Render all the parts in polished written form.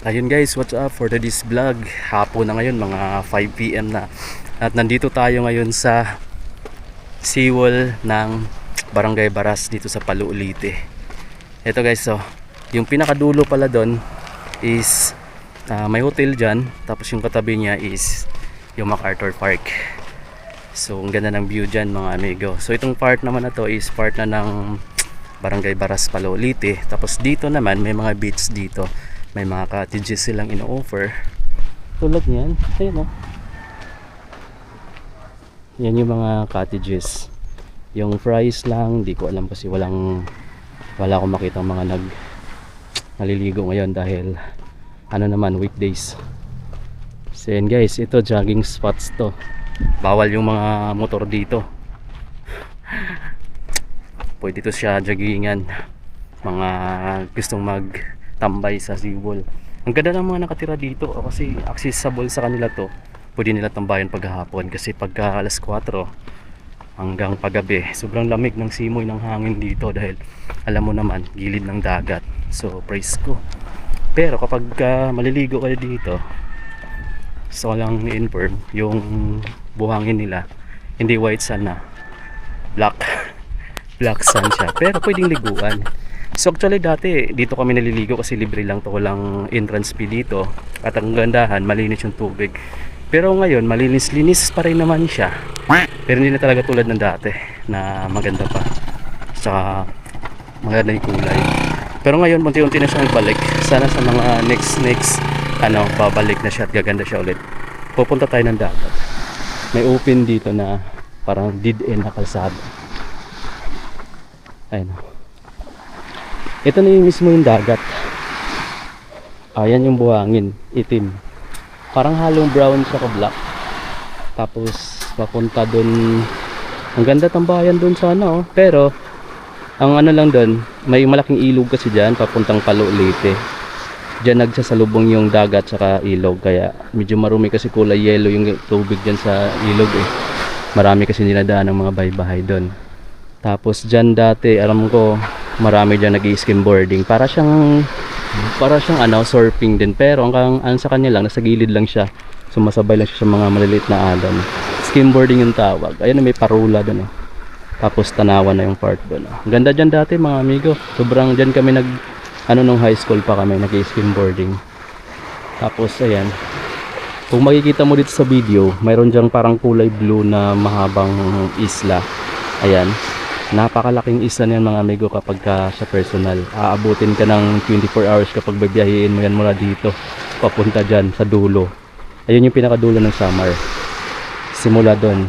Ayun guys, what's up for today's vlog? Hapon na ngayon, mga 5 PM na. At nandito tayo ngayon sa seawall ng Barangay Baras dito sa Palu, Leyte. Ito guys, so yung pinakadulo pala doon is may hotel dyan. Tapos yung katabi niya is yung MacArthur Park. So ang ganda ng view dyan mga amigo. So itong part naman na to is part na ng Barangay Baras, Palu, Leyte. Tapos dito naman may mga beach dito. May mga cottages silang ino-offer. Tulad niyan. Ayun o. Yan yung mga cottages. Yung price lang, di ko alam kasi wala akong makita mga naliligo ngayon dahil ano naman, weekdays. So yan guys, ito jogging spots to. Bawal yung mga motor dito. Pwede to siya joggingan. Mga gustong tambay sa seawall. Ang ganda ng mga nakatira dito kasi accessible sa kanila to. Pwede nila tambayan paghapon kasi pagka alas 4 hanggang paggabi sobrang lamig ng simoy ng hangin dito dahil alam mo naman gilid ng dagat. So praise ko. Pero kapag maliligo kayo dito, so lang ni-inform yung buhangin nila hindi white sand na, black sand siya, pero pwedeng liguan. So actually dati dito kami naliligo kasi libre lang to, walang entrance fee dito. At ang gandahan, malinis yung tubig. Pero ngayon, malinis-linis pa rin naman siya. Pero hindi na talaga tulad ng dati na maganda pa. Saka maganda yung kulay. Pero ngayon, unti-unti na siya nagbalik. Sana sa mga next babalik na siya at gaganda siya ulit. Pupunta tayo ng dagat. May open dito na parang dead end na kalsada. Ayun. Ito na yung mismo yung dagat. Ayan yung buhangin, itim. Parang halong brown siya ka black. Tapos papunta dun. Ang ganda tambayan dun sana oh. Pero ang ano lang dun, may malaking ilog kasi dyan papuntang Palu, Leyte. Dyan nagsasalubong yung dagat saka ilog. Kaya medyo marumi kasi kulay yellow yung tubig dyan sa ilog eh. Marami kasi niladaan ng mga bahay-bahay dun. Tapos dyan dati alam ko marami dyan nag-i-skimboarding. Para siyang surfing din. Pero ang sa kanya lang, nasa gilid lang siya. Sumasabay lang siya sa mga maliliit na alon. Skimboarding yung tawag. Ayun may parula doon. Tapos tanawan na yung part doon. Ang ganda dyan dati mga amigo. Sobrang dyan kami nung high school pa kami, nag-i-skimboarding. Tapos ayan. Kung makikita mo dito sa video, mayroon dyan parang kulay blue na mahabang isla. Ayan. Napakalaking isla niyan mga amigo kapag sa personal. Aabutin ka ng 24 hours kapag babiyahiin mo yan mula dito papunta dyan sa dulo. Ayun yung pinakadulo ng Samar. Simula doon.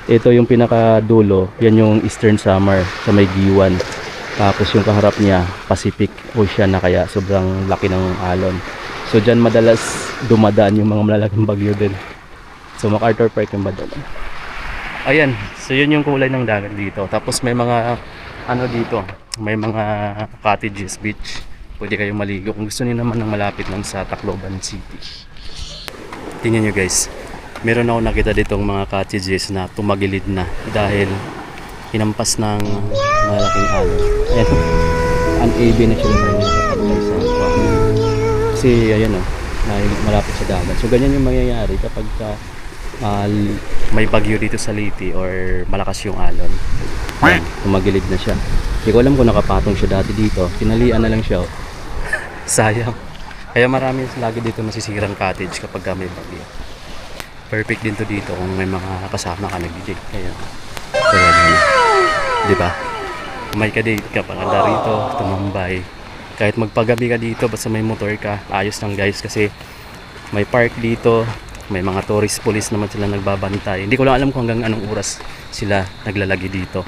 Ito yung pinakadulo. Yan yung Eastern Samar sa may Giwan. Tapos yung kaharap niya Pacific Ocean na kaya sobrang laki ng alon. So dyan madalas dumadaan yung mga malalaking bagyo din. So MacArthur Park yung badala. Ayan, so yun yung kulay ng dagat dito. Tapos may mga dito, may mga cottages, beach. Pwede kayong maligo kung gusto niyo naman ng malapit lang sa Tacloban City. Tingnan nyo guys, meron ako nakita ditong mga cottages na tumagilid na dahil hinampas ng malaking alon. Ayan, un-AB na siya naman nakapagay sa kasi ayan malapit sa dagat. So ganyan yung mangyayari kapag may bagyo dito sa Leyte or malakas yung alon. Tumagilid na siya. Hindi ko alam kung nakapatong siya dati dito. Tinalian na lang siya. Sayang. Kaya marami lagi dito nasisirang cottage kapag may bagyo. Perfect din to dito kung may mga kasama ka nag-date. Kaya diba? May ka-date ka panganda rito, tumambay. Kahit magpagabi ka dito, basta may motor ka, ayos lang guys kasi may park dito. May mga tourist police naman sila nagbabantay. Hindi ko lang alam kung hanggang anong oras sila naglalagi dito.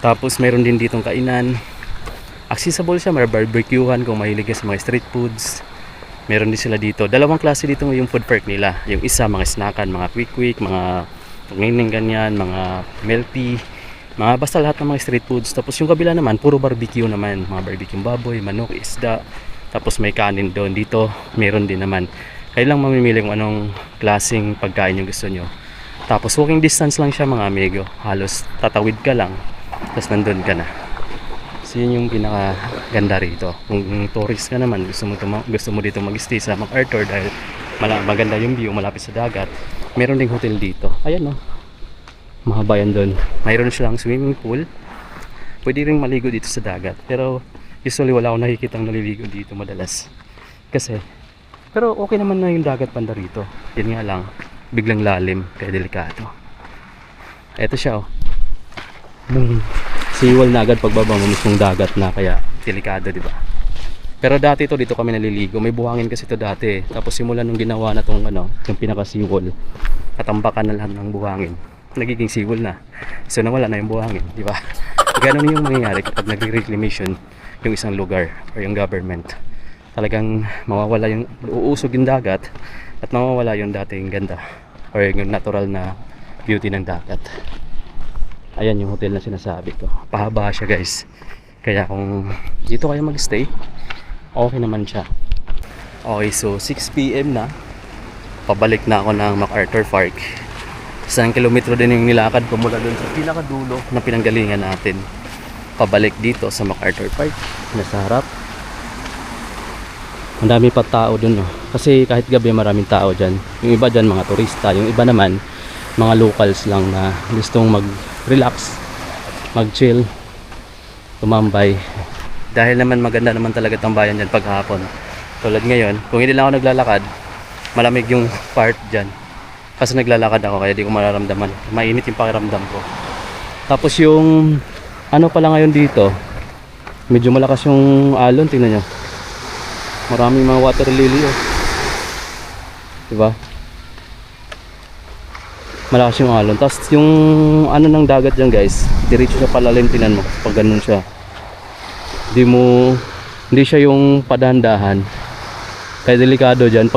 Tapos mayroon din ditong kainan. Accessible siya, may barbecuehan kung mahilig ka sa mga street foods. Meron din sila dito. Dalawang klase dito yung food park nila. Yung isa mga snackan, mga quick, mga pagnining ganyan, mga milk tea, mga basta lahat ng mga street foods. Tapos yung kabila naman, puro barbecue naman. Mga barbecue baboy, manok, isda. Tapos may kanin doon. Dito, meron din naman. Kayo lang mamimili kung anong klaseng pagkain yung gusto nyo. Tapos walking distance lang siya mga amigo. Halos tatawid ka lang. Tapos nandun ka na. So yun yung pinaka ganda rito. Kung tourist ka naman, gusto mo dito mag-stay sa MacArthur dahil maganda yung view, malapit sa dagat. Meron ding hotel dito. Ayan no. Mahaba yan doon. Mayroon silang swimming pool. Pwede ring maligo dito sa dagat. Pero usually wala akong nakikitang naliligo dito madalas. Pero okay naman na yung dagat banda rito. Yan nga lang, biglang lalim, kaya delikado. Eto siya oh. Seawall na agad pagbaba mo mismong dagat na, kaya delikado, di ba? Pero dati to dito kami naliligo. May buhangin kasi to dati. Tapos simula nung ginawa na tong yung pinaka seawall, katambakan na lahat ng buhangin. Nagiging seawall na. So nawala na yung buhangin, di ba? Ganon yung mangyayari kapag nagre-reclamation yung isang lugar or yung government. Talagang mawawala yung uusog yung dagat at mawawala yung dating ganda or yung natural na beauty ng dagat. Ayan yung hotel na sinasabi ko. Pahaba siya guys. Kaya kung dito kayo magstay, okay naman siya. Okay, so 6 PM na. Pabalik na ako ng MacArthur Park. 1 kilometro din yung nilakad ko mula dun sa pinakadulo na pinanggalingan natin. Pabalik dito sa MacArthur Park. Nasa harap. Ang dami pa tao dun no. Kasi kahit gabi maraming tao dyan. Yung iba dyan mga turista. Yung iba naman mga locals lang na gustong mag-relax, mag-chill, tumambay. Dahil naman maganda naman talaga tambayan dyan paghapon. Tulad ngayon, kung hindi lang ako naglalakad, malamig yung part dyan. Kasi naglalakad ako kaya di ko mararamdaman. Mainit yung pakiramdam ko. Tapos yung ano pala ngayon dito, medyo malakas yung alon, tingnan nyo. Maraming mga water lily oh. Diba? Malakas yung alon. Tapos yung ano ng dagat dyan guys, diretso sa palalim, tingnan mo pag ganun siya. Hindi siya yung padahan-dahan. Kaya delikado dyan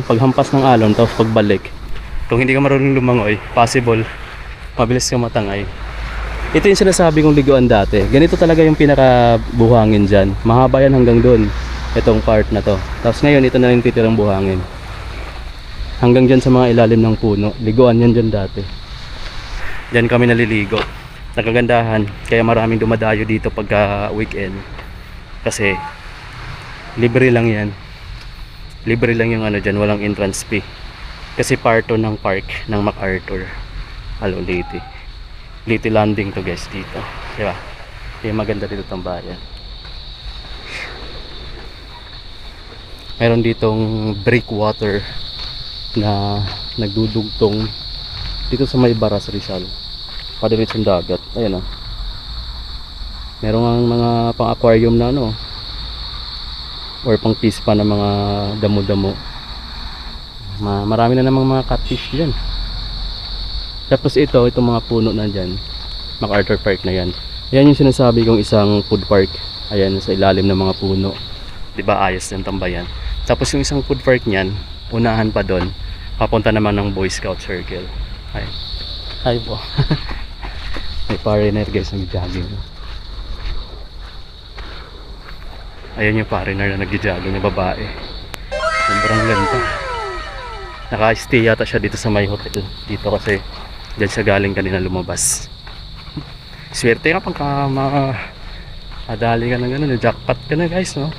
paghampas ng alon, tapos pagbalik, kung hindi ka marunong lumangoy, possible mabilis ka matangay. Ito yung sinasabi kong liguan dati. Ganito talaga yung pinakabuhangin dyan. Mahaba yan hanggang doon, itong part na to. Tapos ngayon ito na yung titirang buhangin hanggang dyan sa mga ilalim ng puno. Liguan yan dyan dati. Dyan kami naliligo. Nakagandahan, kaya maraming dumadayo dito pagka weekend. Kasi libre lang yan. Libre lang yung ano dyan, walang entrance fee. Kasi parto ng park ng MacArthur. Hello Leyte. Leyte Landing to guys dito. Diba? Kaya maganda dito tambayan. Meron ditong breakwater na nagdudugtong dito sa may Baras Rizal. Padiretsong dagat. Ayan o. Meron ang mga pang-aquarium na ano or pang fish pa na mga damo-damo. Marami na namang mga catfish dyan. Tapos itong mga puno na dyan, MacArthur Park na yan. Yan yung sinasabi kong isang food park. Ayan sa ilalim ng mga puno. Diba ayos ng tambayan. Tapos yung isang food park nyan, unahan pa doon, papunta naman ng Boy Scout Circle. Hi po. May foreigner guys nag-jogging. Ayan yung foreigner na nag-jogging na babae. Sobrang ganda. Naka-stay yata siya dito sa may hotel. Dito kasi dyan siya galing kanina lumabas. Swerte ka pagka madali ka na gano'n. Jackpot ka na guys, no?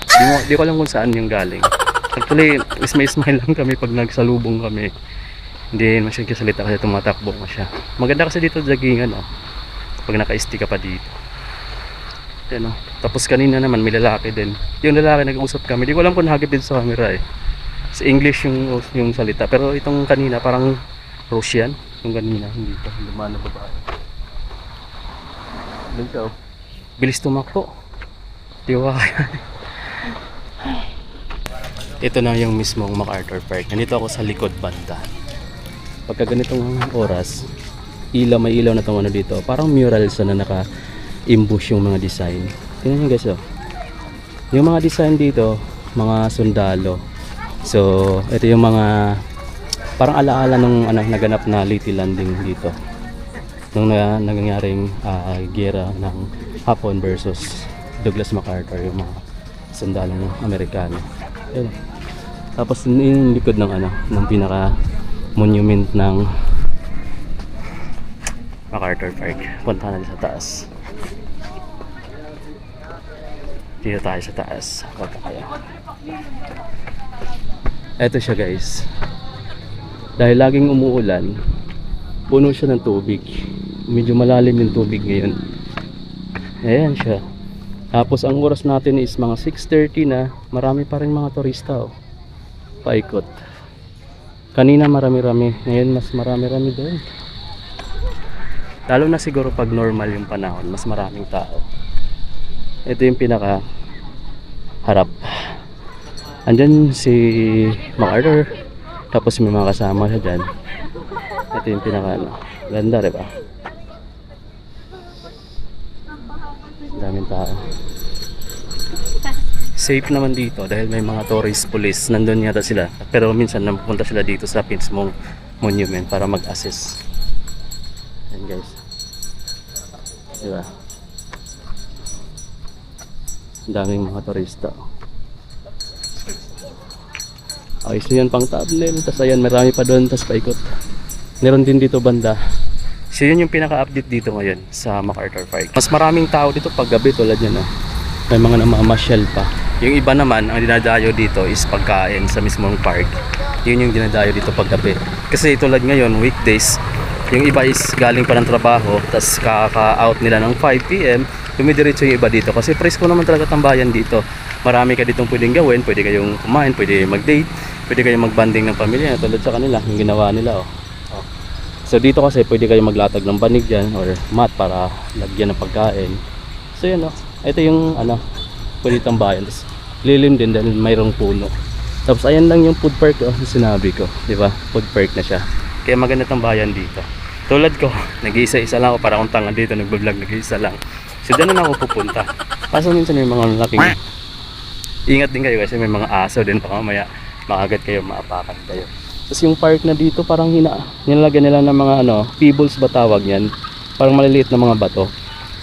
Di ko alam kung saan yung galing. Actually, smile lang kami pag nagsalubong kami. Hindi naman siya kasalita kasi tumatakbo mo siya. Maganda kasi dito joggingan, no? Pag naka-stay ka pa dito. Yan, no? Tapos kanina naman may lalaki din. Yung lalaki nag-uusap kami. Di ko alam kung nahagip dito sa camera eh. Sa English yung salita. Pero itong kanina parang Russian. Yung kanina, hindi pa. Lumaan na babae. Doon ka, oh. Bilis tumakbo. Tiwa kaya. Ito na yung mismong MacArthur Park. Nandito ako sa likod banda. Pagka ganitong oras, may ilaw na itong ano dito. Parang murals na naka-imbush yung mga design. Tingnan nyo guys, oh. Yung mga design dito, mga sundalo. So, ito yung mga parang alaala nung naganap na Leyte Landing dito. Nung nangyaring giyera ng Hapon versus Douglas MacArthur, yung mga sundalong Amerikano. Ayun. Tapos yung likod ng ng pinaka monument ng MacArthur Park. Punta na sa taas. Dito tayo sa taas. Pagka kaya. Eto siya guys. Dahil laging umuulan, puno siya ng tubig. Medyo malalim yung tubig ngayon. Ayan siya. Tapos ang oras natin is mga 6:30 na. Marami pa rin mga turista oh. Paikot. Kanina marami-rami. Ngayon mas marami-rami doon. Lalo na siguro pag normal yung panahon, mas maraming tao. Ito yung pinaka harap. Andyan si MacArthur. Tapos may mga kasama siya dyan. Ito yung pinaka ano. Ganda rin ba? Daming tao. Safe naman dito dahil may mga tourist police. Nandun yata sila. Pero minsan napupunta sila dito sa mismong monument para mag-assess. Ayan guys. Diba? Ang daming mga turista. Okay, so yan pang thumbnail. Tapos ayan, marami pa doon. Tapos paikot. Meron din dito banda. So yun yung pinaka-update dito ngayon sa MacArthur Park. Mas maraming tao dito pag gabi tulad yan oh. May mga namamasyal pa. Yung iba naman, ang dinadayo dito is pagkain sa mismong park. Yun yung dinadayo dito pag gabi. Kasi tulad ngayon, weekdays, yung iba is galing pa ng trabaho, tapos kaka-out nila ng 5 PM, dumidiretso yung iba dito. Kasi presko naman talaga tambayan dito. Marami ka ditong pwedeng gawin, pwede kayong kumain, pwede mag-date, pwede kayong mag-banding ng pamilya. Tulad sa kanila, yung ginawa nila oh. So dito kasi pwede kayong maglatag ng banig dyan or mat para lagyan ng pagkain. So yun oh, ito yung ano, pwede tambayan. Tapos lilim din dahil mayroong puno. Tapos ayan lang yung food park oh, sinabi ko, di ba? Food park na siya. Kaya maganda tambayan dito. Tulad ko, nag-iisa-isa lang ako para akong tanga dito, nagbablog, nag-iisa lang. So doon na ako pupunta. Kaso minsan may mga laking ingat din kayo kasi may mga aso din pa mamaya makagat kayo, maapakan kayo. Tapos yung park na dito parang nilalagyan nila ng mga ano, pebbles ba tawag yan? Parang maliliit na mga bato.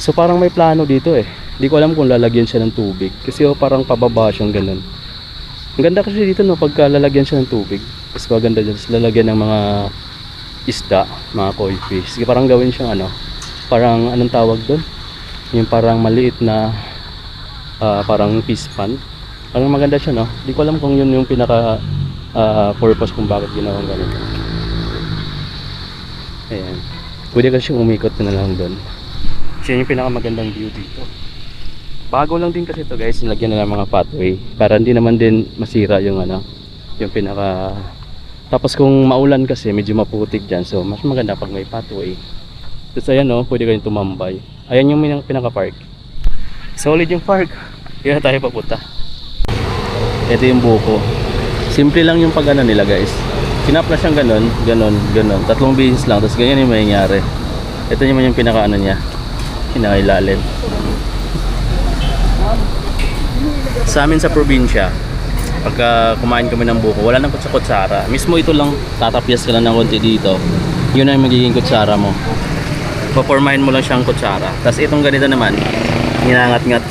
So parang may plano dito eh. Hindi ko alam kung lalagyan siya ng tubig kasi oh, parang pababa siyang ganun. Ang ganda kasi dito no, pagka lalagyan siya ng tubig. Tapos maganda dyan, lalagyan ng mga isda, mga koi fish. Sige, parang gawin siyang ano, parang anong tawag doon? Yung parang maliit na parang fish pond. Parang maganda siya no. Hindi ko alam kung yun yung pinaka purpose kung bakit ginawa ganito. Ayan. Pwede kasi umikot na lang doon. Siya yung pinaka magandang view dito. Bago lang din kasi ito guys, nilagyan na lang mga pathway para hindi naman din masira yung ano, yung pinaka. Tapos kung maulan kasi medyo maputik dyan, so mas maganda pag may pathway. Tapos ayan o, pwede kayong tumambay. Ayan yung pinaka park. Solid yung park. Kaya tayo papunta. Ito yung buko. Simple lang yung pag ano nila guys. Kinap na siyang ganon, ganon, ganon. 3 beses lang, tapos ganyan yung mangyayari. Ito naman yung pinaka ano niya, pinakailalim. Sa amin sa probinsya, pagka kumain kami ng buko, wala nang kutsara. Mismo ito lang, tatapyas ka lang ng konti dito. Yun ang magiging kutsara mo. Papormahin mo lang siyang kutsara. Tapos itong ganito naman, hinangat-ngat.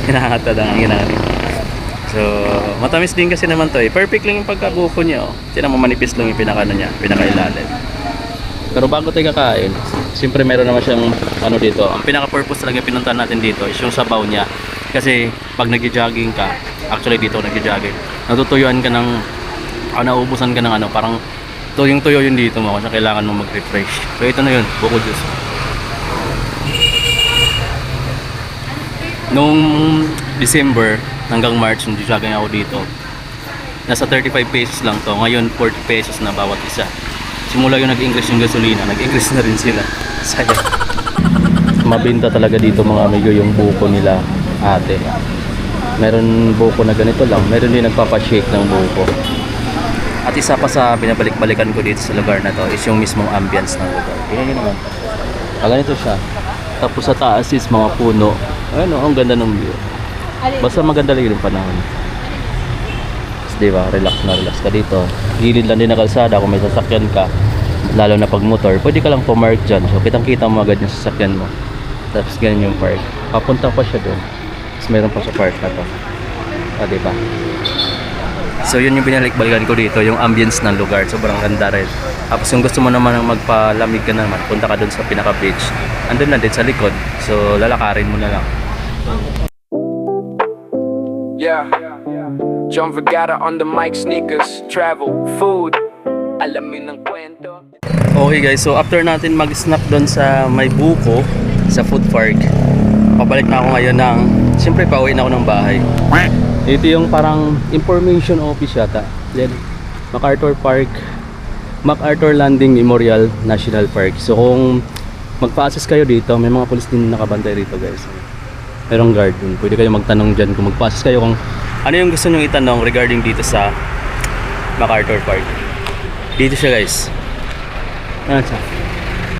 Hinangat lang, hinangat. So, matamis din kasi naman to eh. Perfect lang yung pagkabuko niya oh. Tinan mo, manipis lang yung pinaka ano niya, pinakailalim. Pero bago tayo kakain, siyempre meron naman siyang ano dito. Ang pinaka-purpose talaga pinuntahan natin dito is yung sabaw niya. Kasi pag nag-jogging ka, actually dito nag-jogging, natutuyuan ka ng nauubusan ka ng ano, parang tuyong-tuyo yun dito mo kasi kailangan mo mag-refresh. So ito na yun, buko juice. Noong December hanggang March, nag-jogging ako dito. Nasa 35 pesos lang to. Ngayon 40 pesos na bawat isa. Simula yung nag-increase yung gasolina, nag-increase na rin sila. Sayang. Mabinta talaga dito mga amigo yung buko nila ate. Meron buko na ganito lang, meron din nagpapashake ng buko. At isa pa sa binabalik-balikan ko dito sa lugar na to is yung mismong ambience ng lugar. Tingnan nyo naman. Ganito siya. Tapos sa taas is mga puno. Ayun oh, ang ganda ng view. Basta maganda lang yung panahon. Tapos diba, relax na relax ka dito. Gilid lang din na kalsada kung may sasakyan ka. Lalo na pag motor, pwede ka lang pumark dyan. So kitang kita mo agad yung sasakyan mo. Tapos ganyan yung park. Papunta pa siya doon. Tapos meron pa sa park na to. Diba? So yun yung binalik-balikan ko dito, yung ambience ng lugar. Sobrang ganda rin. Tapos yung gusto mo naman ng magpalamig ka naman, punta ka doon sa pinaka-beach. Andun na din sa likod. So lalakarin mo na lang. Yeah. John Vergara on the mic, sneakers, travel, food. Alamin ng kwento. Okay guys, so after natin mag-snap doon sa may buko sa food park, pabalik na ako ngayon ng, siyempre pauwi na ako ng bahay. Ito yung parang information office yata. Then, MacArthur Park, MacArthur Landing Memorial National Park. So kung magpa-access kayo dito, may mga pulis din nakabantay rito guys. Merong guard dun. Pwede kayo magtanong dyan kung magpa-access kayo kung ano yung gusto nyo itanong regarding dito sa MacArthur Park. Dito siya guys. Ayan siya.